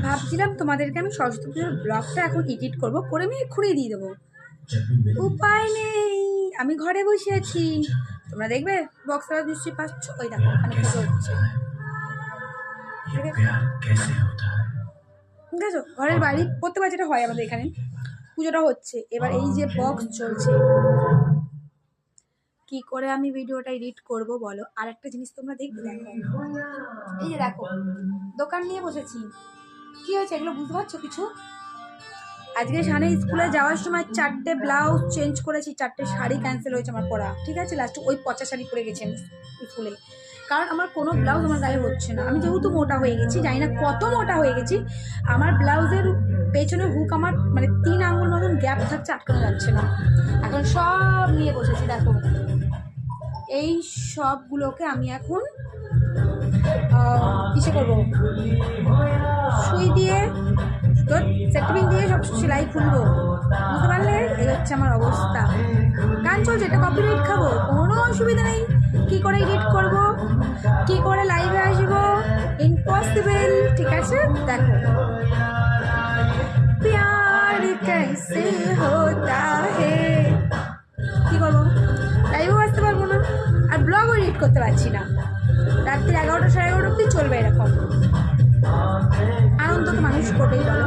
ভাবছিলাম তোমাদেরকে আমি সরস্বতী পুজোর ব্লগটা এখন এডিট করবো, করে আমি এক্ষুনি দিয়ে দেবো। উপায় নেই, আমি ঘরে বসে আছি। তোমরা দেখবে বক্স আওয়াজ নিশ্চয়ই পাচ্ছ, ওই দেখো ওখানে পুজো হচ্ছে। ঠিক আছে, ঘরের বাড়ি প্রত্যেকবার যেটা হয় আমাদের এখানে পুজোটা হচ্ছে। এবার এই যে বক্স চলছে, কি করে আমি ভিডিওটা এডিট করব বলো? আর একটা জিনিস তোমরা দেখবে, দেখো এই যে দেখো দোকান নিয়ে বসেছি, কি হয়েছে এগুলো বুঝতে পারছো কিছু? আজকে সানে স্কুলে যাওয়ার সময় 4টে ব্লাউজ চেঞ্জ করেছি, 4টে শাড়ি ক্যান্সেল হয়েছে আমার পরা। ঠিক আছে, লাস্টে ওই পচা শাড়ি পরে গেছি আমি স্কুলে, কারণ আমার কোনো ব্লাউজ আমার গায়ে হচ্ছে না। আমি যেহেতু মোটা হয়ে গেছি, জানি না কত মোটা হয়ে গেছি, আমার ব্লাউজের পেছনে হুক আমার মানে 3 আঙুল মতন গ্যাপ থাকছে, আটকানো যাচ্ছে না। এখন সব নিয়ে বসেছি, দেখো এই সবগুলোকে আমি এখন কিসে করবো, সুই দিয়ে সেটপিন দিয়ে সব সেলাই খুলবো, বুঝতে পারলে? এই হচ্ছে আমার অবস্থা। গান চলছে, এটা কপিরাইট খাবো, কোনো অসুবিধা নেই। কি করে এডিট করব, কি করে লাইভে আসবো, ইম্পসিবল। ঠিক আছে, দেখো প্যার कैसे होता है, কি করবো, লাইভেও আসতে পারবো না, আর ব্লগও এডিট করতে পারছি না। রাত্রি 11টা 11:30 অব্দি চলবে এরকম। আনন্দ তো মানুষ করবেই বলো।